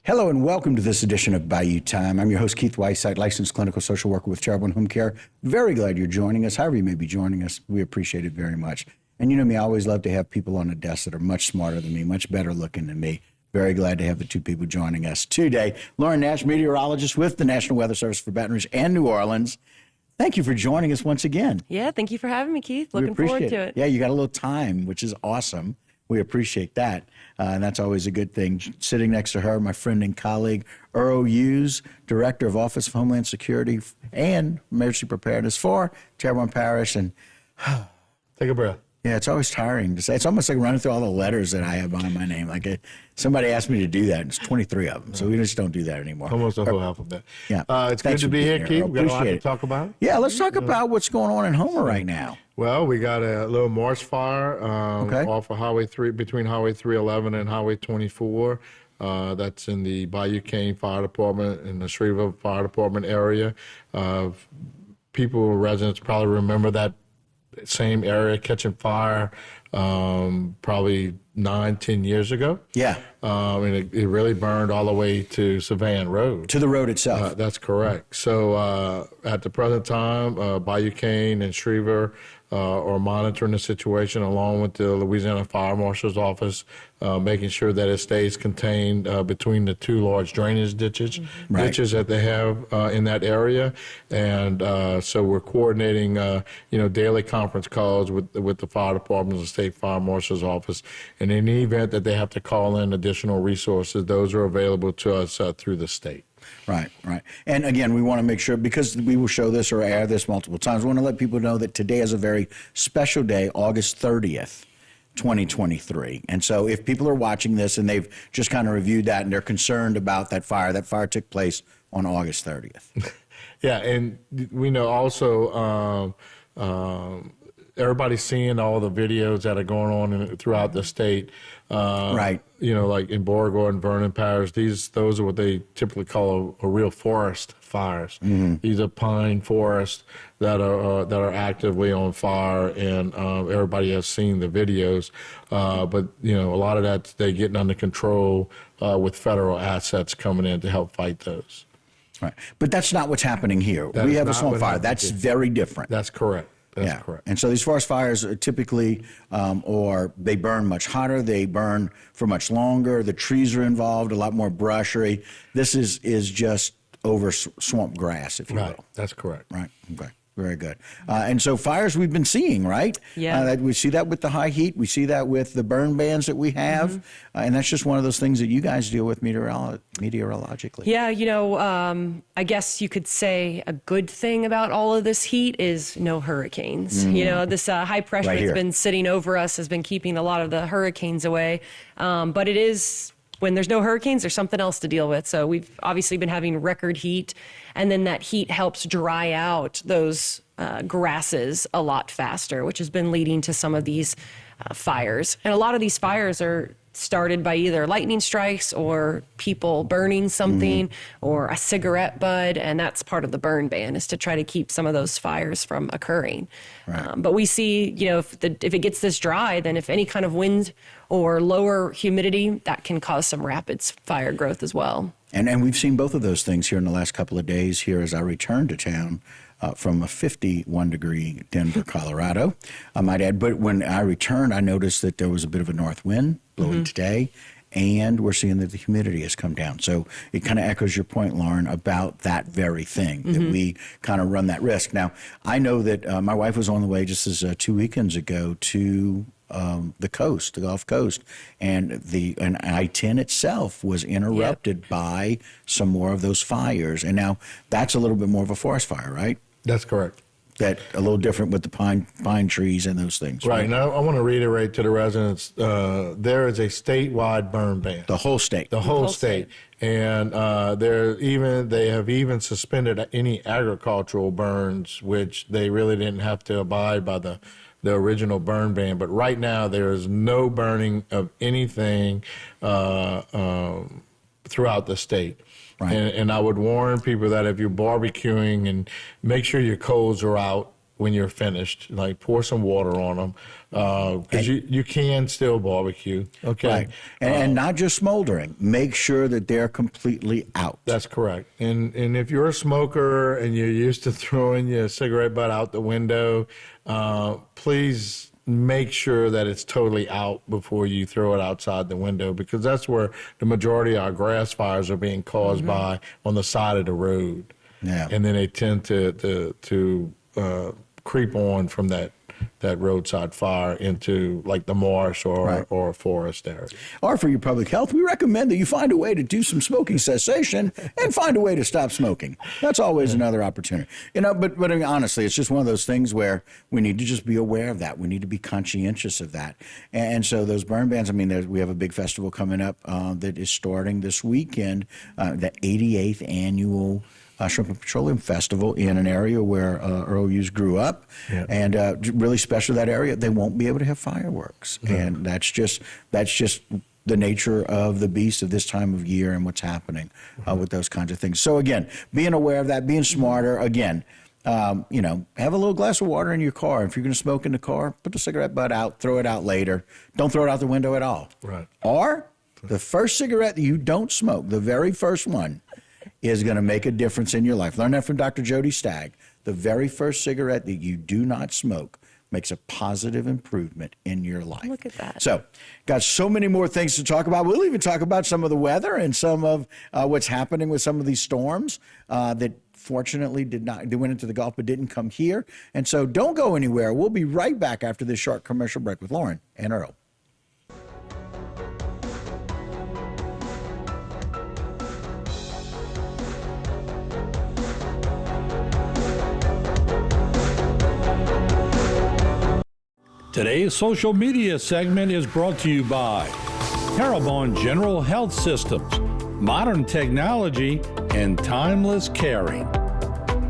Hello and welcome to this edition of Bayou Time. I'm your host, Keith Whiteside, licensed clinical social worker with Charitable and Home Care. Very glad you're joining us. However you may be joining us, we appreciate it very much. And you know me, I always love to have people on the desk that are much smarter than me, much better looking than me. Very glad to have the two people joining us today. Lauren Nash, meteorologist with the National Weather Service for Baton Rouge and New Orleans. Thank you for joining us once again. Yeah, thank you for having me, Keith. Looking forward to it. Yeah, you got a little time, which is awesome. We appreciate that, and that's always a good thing. Sitting next to her, my friend and colleague, Earl Hughes, Director of Office of Homeland Security and Emergency Preparedness for Terrebonne Parish. And take a breath. Yeah, it's always tiring to say. It's almost like running through all the letters that I have behind my name. Like somebody asked me to do that, and it's 23 of them, so we just don't do that anymore. Almost the whole alphabet. Yeah, it's good to be here, Keith. We got a lot to talk about. Yeah, let's talk about what's going on in Houma right now. Well, we got a little marsh fire off of Highway 3, between Highway 311 and Highway 24. That's in the Bayou Fire Department and the Shreveport Fire Department area. Residents probably remember that same area catching fire probably 9-10 years ago. Yeah. And it really burned all the way to Savannah Road. To the road itself. That's correct. So at the present time, Bayou and Shreveport are monitoring the situation along with the Louisiana Fire Marshal's Office, making sure that it stays contained between the two large drainage ditches that they have in that area. And so we're coordinating, daily conference calls with the fire department and the State Fire Marshal's Office. And in the event that they have to call in additional resources, those are available to us through the state. Right. And again, we want to make sure, because we will show this or air this multiple times, we want to let people know that today is a very special day, August 30th, 2023. And so if people are watching this and they've just kind of reviewed that and they're concerned about that fire took place on August 30th. Yeah, and we know also everybody's seeing all the videos that are going on throughout the state. Right. Like in Beauregard and Vernon Parish, those are what they typically call a real forest fires. Mm-hmm. These are pine forests that are actively on fire, and everybody has seen the videos. But a lot of that they getting under control with federal assets coming in to help fight those. Right. But that's not what's happening here. We have a swamp fire. That's very different. That's correct. That's correct. And so these forest fires are typically, they burn much hotter, they burn for much longer, the trees are involved, a lot more brushery. This is just over swamp grass, if you will. That's correct. Right, okay. Very good. And so fires we've been seeing, right? Yeah. We see that with the high heat. We see that with the burn bans that we have. Mm-hmm. And that's just one of those things that you guys deal with meteorologically. Yeah, I guess you could say a good thing about all of this heat is no hurricanes. Mm-hmm. This high pressure that's been sitting over us has been keeping a lot of the hurricanes away. But it is... when there's no hurricanes, there's something else to deal with. So we've obviously been having record heat, and then that heat helps dry out those grasses a lot faster, which has been leading to some of these fires. And a lot of these fires are started by either lightning strikes or people burning something or a cigarette butt, and that's part of the burn ban, is to try to keep some of those fires from occurring. Right. But we see, if it gets this dry, then if any kind of wind or lower humidity, that can cause some rapid fire growth as well. And we've seen both of those things here in the last couple of days here as I returned to town from a 51-degree Denver, Colorado, I might add. But when I returned, I noticed that there was a bit of a north wind blowing today, and we're seeing that the humidity has come down. So it kind of echoes your point, Lauren, about that very thing, that we kind of run that risk. Now, I know that my wife was on the way just as 2 weekends ago to the coast, the Gulf Coast, and I-10 itself was interrupted by some more of those fires. And now that's a little bit more of a forest fire, right? That's correct. That a little different with the pine trees and those things. Right. Now, I want to reiterate to the residents, there is a statewide burn ban. The whole state. The whole state. And they have even suspended any agricultural burns, which they really didn't have to abide by the original burn ban. But right now, there is no burning of anything throughout the state. Right. And I would warn people that if you're barbecuing, and make sure your coals are out when you're finished. Like pour some water on them, because you can still barbecue. Okay, Right. And not just smoldering. Make sure that they're completely out. That's correct. And if you're a smoker and you're used to throwing your cigarette butt out the window, please make sure that it's totally out before you throw it outside the window, because that's where the majority of our grass fires are being caused by, on the side of the road. Yeah. And then they tend to creep on from that roadside fire into like the marsh or a forest area. Or for your public health, we recommend that you find a way to do some smoking cessation and find a way to stop smoking. That's always another opportunity. But I mean, honestly, it's just one of those things where we need to just be aware of that. We need to be conscientious of that. And so those burn bans, I mean, we have a big festival coming up that is starting this weekend, the 88th annual Shrimp and Petroleum Festival in an area where Earl Hughes grew up, and really special that area. They won't be able to have fireworks, and that's just the nature of the beast of this time of year and what's happening with those kinds of things. So again, being aware of that, being smarter. Again, have a little glass of water in your car. If you're going to smoke in the car, put the cigarette butt out, throw it out later. Don't throw it out the window at all. Right. Or the first cigarette that you don't smoke, the very first one, is going to make a difference in your life. Learn that from Dr. Jody Stagg. The very first cigarette that you do not smoke makes a positive improvement in your life. Look at that. So, got so many more things to talk about. We'll even talk about some of the weather and some of what's happening with some of these storms that fortunately they went into the Gulf but didn't come here. And so don't go anywhere. We'll be right back after this short commercial break with Lauren and Earl. Today's social media segment is brought to you by Terrebonne General Health Systems, modern technology and timeless caring.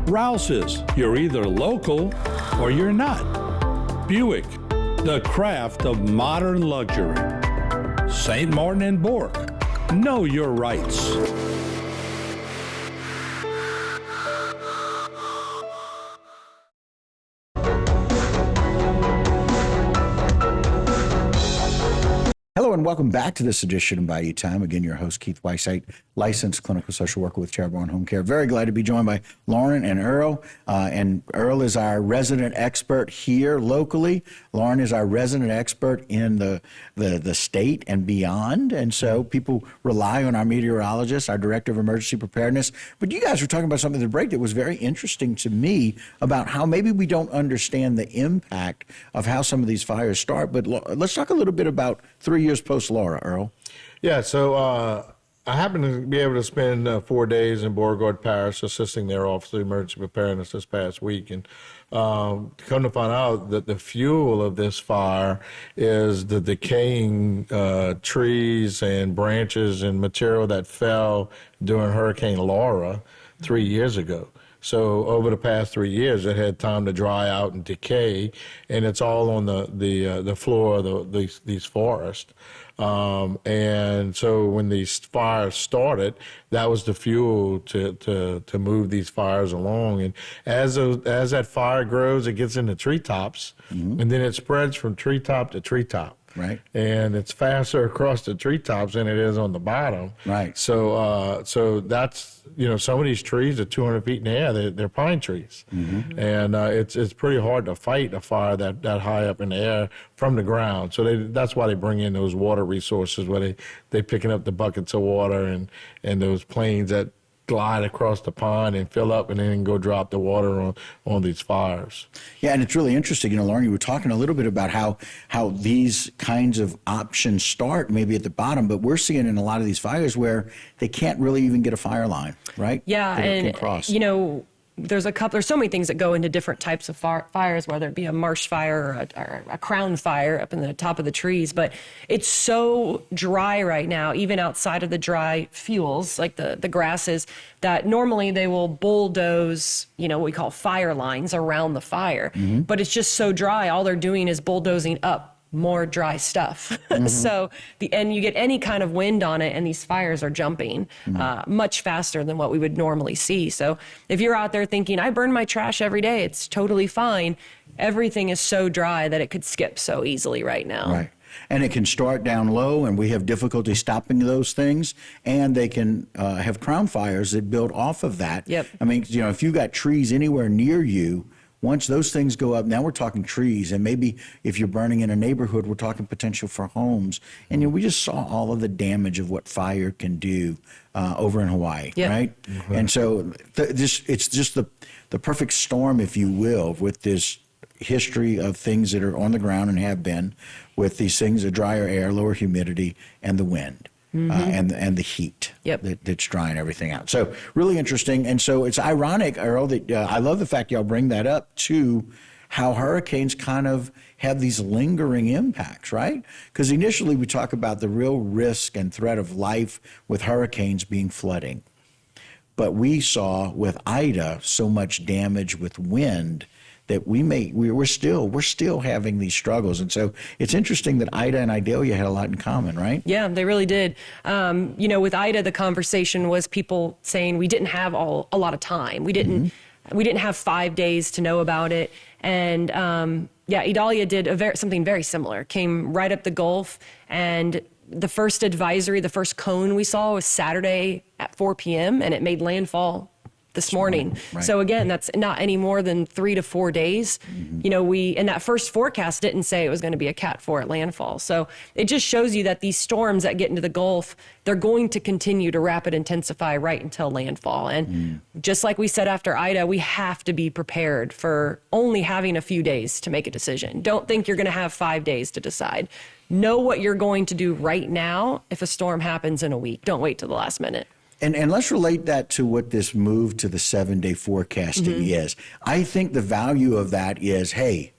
Rouse's, you're either local or you're not. Buick, the craft of modern luxury. St. Martin and Bork, know your rights. Hello and welcome back to this edition of Bayou Time. Again, your host, Keith Weissite, licensed clinical social worker with Terrebonne Home Care. Very glad to be joined by Lauren and Earl. And Earl is our resident expert here locally. Lauren is our resident expert in the state and beyond. And so people rely on our meteorologist, our director of emergency preparedness. But you guys were talking about something at the break that was very interesting to me about how maybe we don't understand the impact of how some of these fires start. But let's talk a little bit about 3 years post-Laura, Earl. Yeah, so I happened to be able to spend 4 days in Beauregard Parish assisting their Office of Emergency Preparedness this past week. And come to find out that the fuel of this fire is the decaying trees and branches and material that fell during Hurricane Laura 3 years ago. So over the past 3 years, it had time to dry out and decay, and it's all on the floor of these forests. And so when these fires started, that was the fuel to move these fires along. And as that fire grows, it gets in the treetops, and then it spreads from treetop to treetop. Right. And it's faster across the treetops than it is on the bottom. Right. So that's, some of these trees are 200 feet in the air. They're pine trees. Mm-hmm. And it's pretty hard to fight a fire that high up in the air from the ground. So that's why they bring in those water resources where they picking up the buckets of water and those planes that glide across the pond and fill up and then go drop the water on these fires. Yeah, and it's really interesting. Lauren, you were talking a little bit about how these kinds of options start maybe at the bottom, but we're seeing in a lot of these fires where they can't really even get a fire line, right? Yeah, and there's so many things that go into different types of fires, whether it be a marsh fire or a crown fire up in the top of the trees. But it's so dry right now, even outside of the dry fuels, like the grasses, that normally they will bulldoze, what we call fire lines around the fire. Mm-hmm. But it's just so dry, all they're doing is bulldozing up more dry stuff. So and you get any kind of wind on it, and these fires are jumping much faster than what we would normally see. So if you're out there thinking, I burn my trash every day, it's totally fine, everything is so dry that it could skip so easily right now. Right. And it can start down low, and we have difficulty stopping those things. And they can have crown fires that build off of that. Yep. I mean, you know, if you got trees anywhere near you, once those things go up, now we're talking trees. And maybe if you're burning in a neighborhood, we're talking potential for homes. And you know, we just saw all of the damage of what fire can do over in Hawaii, Yep. right? And so it's just the perfect storm, if you will, with this history of things that are on the ground and have been, with these things, the drier air, lower humidity, and the wind. And the heat that's drying everything out. So really interesting. And so it's ironic, Earl, that I love the fact y'all bring that up too, how hurricanes kind of have these lingering impacts, right? Because initially we talk about the real risk and threat of life with hurricanes being flooding. But we saw with Ida so much damage with wind that we're still having these struggles. And so it's interesting that Ida and Idalia had a lot in common, right? Yeah, they really did. You know, with Ida, the conversation was people saying we didn't have a lot of time. We didn't have 5 days to know about it. And Idalia did something very similar. Came right up the Gulf, and the first advisory, the first cone we saw was Saturday at 4 p.m. and it made landfall this morning. Right. So again, that's not any more than 3 to 4 days. You know, and that first forecast didn't say it was going to be a Cat 4 at landfall. So it just shows you that these storms that get into the Gulf, they're going to continue to rapid intensify right until landfall. And just like we said after Ida, we have to be prepared for only having a few days to make a decision. Don't think you're going to have 5 days to decide. Know what you're going to do right now if a storm happens in a week. Don't wait till the last minute. And let's relate that to what this move to the 7-day forecasting is. I think the value of that is, hey,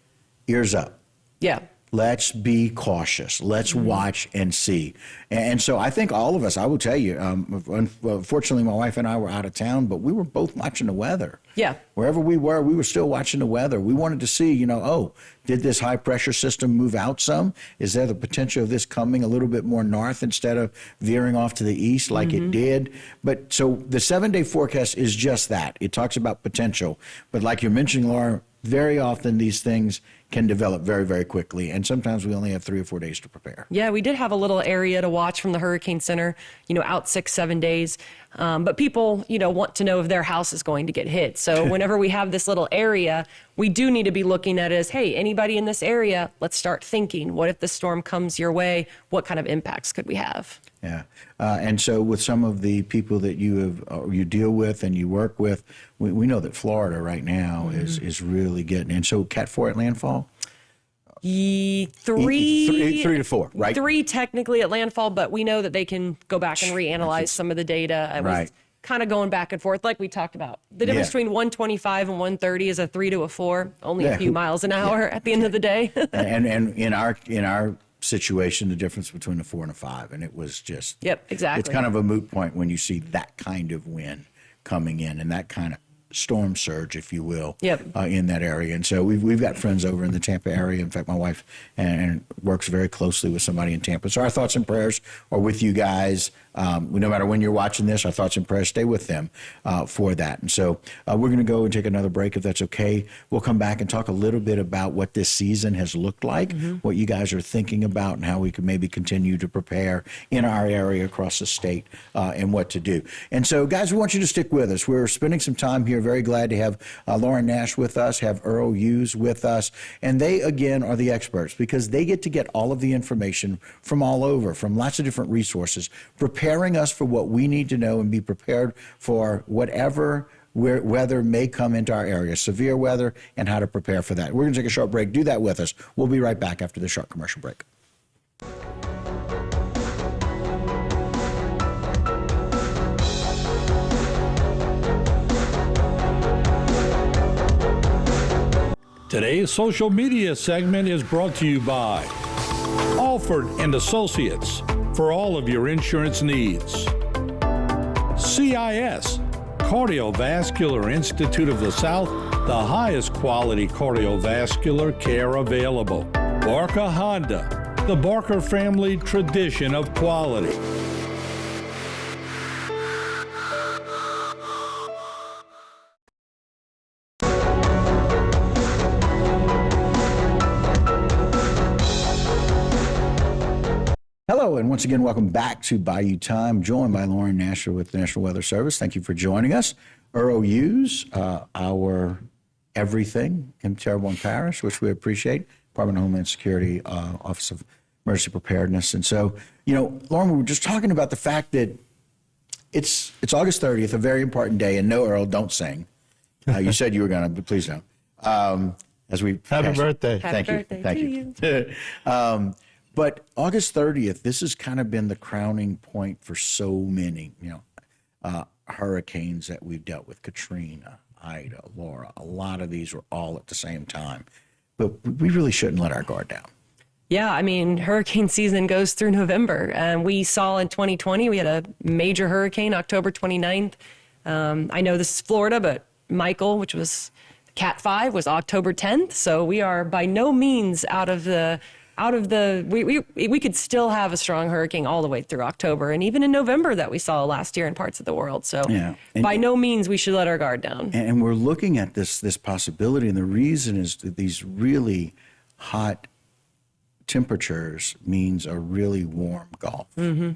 ears up. Yeah. Let's be cautious. Let's watch and see. And so I think all of us, I will tell you, unfortunately, my wife and I were out of town, but we were both watching the weather. Yeah. Wherever we were still watching the weather. We wanted to see, you know, did this high pressure system move out some? Is there the potential of this coming a little bit more north instead of veering off to the east like it did? But so the 7-day forecast is just that. It talks about potential. But like you're mentioning, Laura, very often these things can develop very, very quickly. And sometimes we only have 3 or 4 days to prepare. Yeah, we did have a little area to watch from the Hurricane Center, you know, out 6-7 days. But people, you know, want to know if their house is going to get hit. So whenever we have this little area, we do need to be looking at it as, hey, anybody in this area, let's start thinking, what if the storm comes your way? What kind of impacts could we have? Yeah. And so with some of the people that you deal with and you work with, we know that Florida right now is really getting, and so Cat 4 at landfall? 3 to 4, right? 3 technically at landfall, but we know that they can go back and reanalyze some of the data. It was kind of going back and forth like we talked about. The difference between 125 and 130 is a 3 to a 4, only a few miles an hour at the end of the day. and in our situation, the difference between a 4 and a 5, and it was just exactly. It's kind of a moot point when you see that kind of wind coming in and that kind of storm surge, if you will, in that area. And so we've got friends over in the Tampa area. In fact, my wife and works very closely with somebody in Tampa. So our thoughts and prayers are with you guys. No matter when you're watching this, our thoughts and prayers stay with them for that. And so we're going to go and take another break, if that's okay. We'll come back and talk a little bit about what this season has looked like, what you guys are thinking about, and how we can maybe continue to prepare in our area across the state and what to do. And so, guys, we want you to stick with us. We're spending some time here. Very glad to have Lauren Nash with us, have Earl Hughes with us. And they, again, are the experts because they get to get all of the information from all over, from lots of different resources, preparing us for what we need to know and be prepared for whatever weather may come into our area, severe weather, and how to prepare for that. We're going to take a short break. Do that with us. We'll be right back after the short commercial break. Today's social media segment is brought to you by Alford and Associates for all of your insurance needs. CIS, Cardiovascular Institute of the South, the highest quality cardiovascular care available. Barker Honda, the Barker family tradition of quality. Hello, and once again, welcome back to Bayou Time, joined by Lauren Nasher with the National Weather Service. Thank you for joining us. ERO-Use, our everything in Terrebonne Parish, which we appreciate. Department of Homeland Security, Office of Emergency Preparedness. And so, Lauren, we were just talking about the fact that it's August 30th, a very important day, and no, Earl, don't sing. You said you were going to, but please don't. Happy birthday. Thank you. Happy Thank birthday you. But August 30th, this has kind of been the crowning point for so many, hurricanes that we've dealt with: Katrina, Ida, Laura. A lot of these were all at the same time. But we really shouldn't let our guard down. Yeah, I mean, hurricane season goes through November. And we saw in 2020, we had a major hurricane, October 29th. I know this is Florida, but Michael, which was Cat 5, was October 10th. So we are by no means we could still have a strong hurricane all the way through October, and even in November that we saw last year in parts of the world. So by no means we should let our guard down. And we're looking at this possibility, and the reason is that these really hot temperatures means a really warm Gulf. Mm-hmm.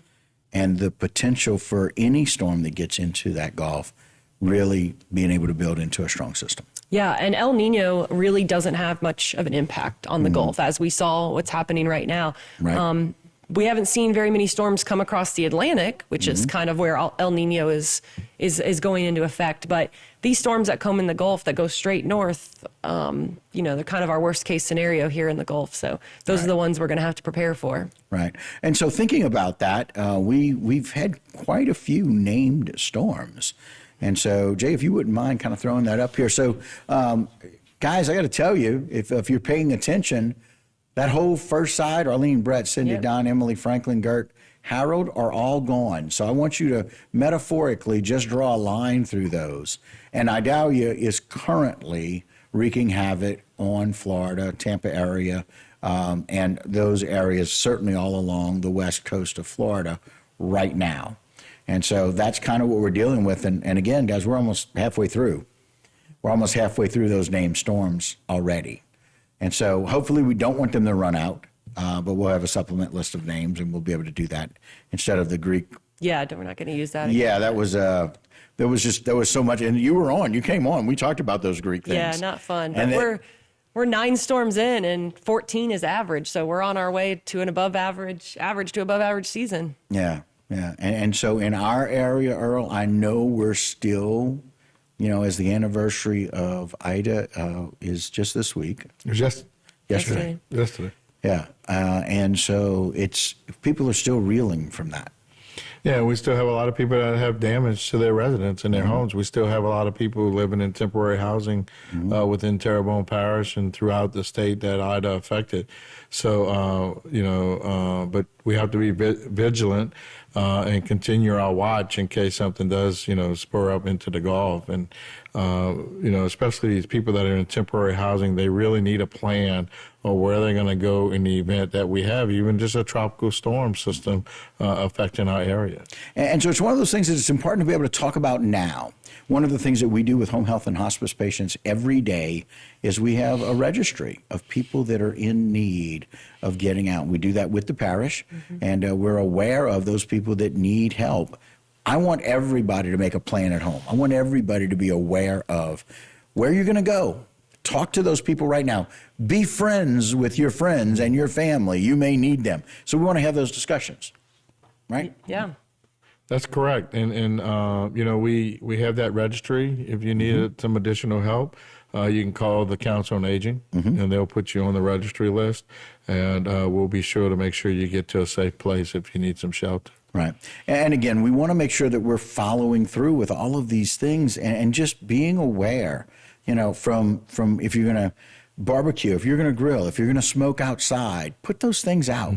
And the potential for any storm that gets into that Gulf really being able to build into a strong system. Yeah, and El Nino really doesn't have much of an impact on the Gulf, as we saw what's happening right now. Right. We haven't seen very many storms come across the Atlantic, which is kind of where El Nino is going into effect. But these storms that come in the Gulf that go straight north, they're kind of our worst case scenario here in the Gulf. So those are the ones we're going to have to prepare for. Right. And so thinking about that, we've had quite a few named storms. And so, Jay, if you wouldn't mind kind of throwing that up here. So, guys, I got to tell you, if you're paying attention, that whole first side, Arlene, Brett, Cindy, Don, Emily, Franklin, Gert, Harold are all gone. So I want you to metaphorically just draw a line through those. And Idalia is currently wreaking havoc on Florida, Tampa area, and those areas certainly all along the west coast of Florida right now. And so that's kind of what we're dealing with. And again, guys, we're almost halfway through. We're almost halfway through those named storms already. And so hopefully we don't want them to run out, but we'll have a supplement list of names, and we'll be able to do that instead of the Greek. Yeah, we're not going to use that again. Yeah, there was so much. And you came on. We talked about those Greek things. Yeah, not fun. But we're 9 storms in, and 14 is average. So we're on our way to an above average to above average season. Yeah. Yeah, and so in our area, Earl, I know we're still, as the anniversary of Ida is just this week. It was yesterday. Yesterday. Yeah, and so people are still reeling from that. Yeah, we still have a lot of people that have damage to their residents and their homes. We still have a lot of people living in temporary housing within Terrebonne Parish and throughout the state that Ida affected. So, but we have to be vigilant and continue our watch in case something does, spur up into the Gulf. And, especially these people that are in temporary housing, they really need a plan of where they're going to go in the event that we have even just a tropical storm system affecting our area. And so it's one of those things that it's important to be able to talk about now. One of the things that we do with home health and hospice patients every day is we have a registry of people that are in need of getting out. We do that with the parish, and we're aware of those people that need help. I want everybody to make a plan at home. I want everybody to be aware of where you're going to go. Talk to those people right now. Be friends with your friends and your family. You may need them. So we want to have those discussions, right? Yeah. That's correct. And we have that registry. If you need some additional help, you can call the Council on Aging, and they'll put you on the registry list. And we'll be sure to make sure you get to a safe place if you need some shelter. Right. And again, we want to make sure that we're following through with all of these things and just being aware, from if you're going to barbecue, if you're going to grill, if you're going to smoke outside, put those things out.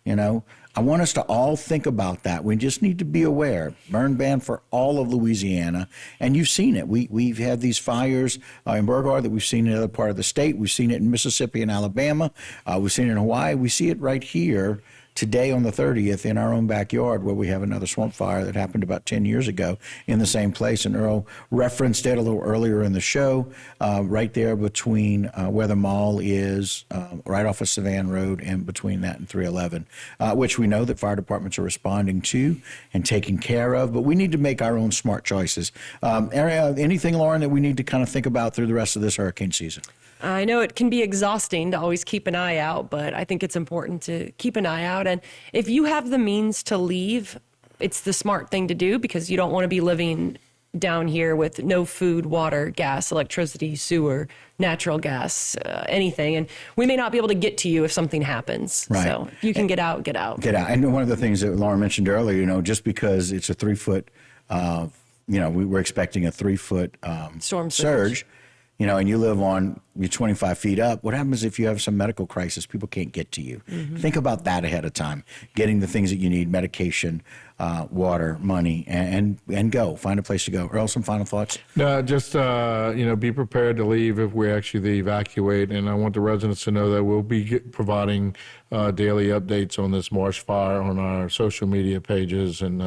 You know, I want us to all think about that. We just need to be aware. Burn ban for all of Louisiana, and you've seen it. We've had these fires in Burgard that we've seen in other part of the state. We've seen it in Mississippi and Alabama. We've seen it in Hawaii. We see it right here today on the 30th in our own backyard, where we have another swamp fire that happened about 10 years ago in the same place. And Earl referenced it a little earlier in the show, right there between where the mall is, right off of Savan Road, and between that and 311, which we know that fire departments are responding to and taking care of. But we need to make our own smart choices. Anything, Lauren, that we need to kind of think about through the rest of this hurricane season? I know it can be exhausting to always keep an eye out, but I think it's important to keep an eye out. And if you have the means to leave, it's the smart thing to do, because you don't want to be living down here with no food, water, gas, electricity, sewer, natural gas, anything. And we may not be able to get to you if something happens. Right. So if you can get out, get out. Get out. And one of the things that Lauren mentioned earlier, you know, just because it's a 3-foot, you know, we were expecting a 3-foot Storm surge. You know, and you live on, you're 25 feet up. What happens if you have some medical crisis? People can't get to you. Mm-hmm. Think about that ahead of time. Getting the things that you need, medication, water, money, and go. Find a place to go. Earl, some final thoughts? No, just, you know, be prepared to leave if we actually evacuate. And I want the residents to know that we'll be providing daily updates on this marsh fire on our social media pages, and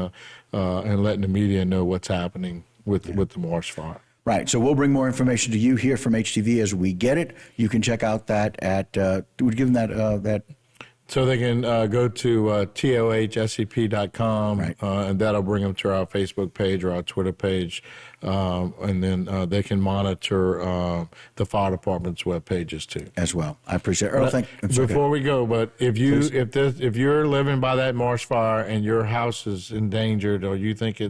letting the media know what's happening with the marsh fire. Right. So we'll bring more information to you here from HTV as we get it. You can check out that at, we'd give them that. So they can go to tohscp.com, right. And that'll bring them to our Facebook page or our Twitter page. And then they can monitor the fire department's web pages too. As well. I appreciate it. Earl, Before we go, but if you're living by that marsh fire and your house is endangered, or you think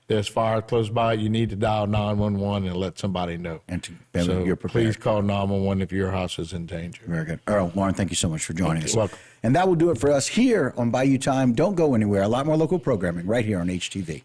there's fire close by, you need to dial 911 and let somebody know. And you're prepared. Please call 911 if your house is in danger. Very good. Earl, Lauren, thank you so much for joining us. Welcome. And that will do it for us here on Bayou Time. Don't go anywhere. A lot more local programming right here on HTV.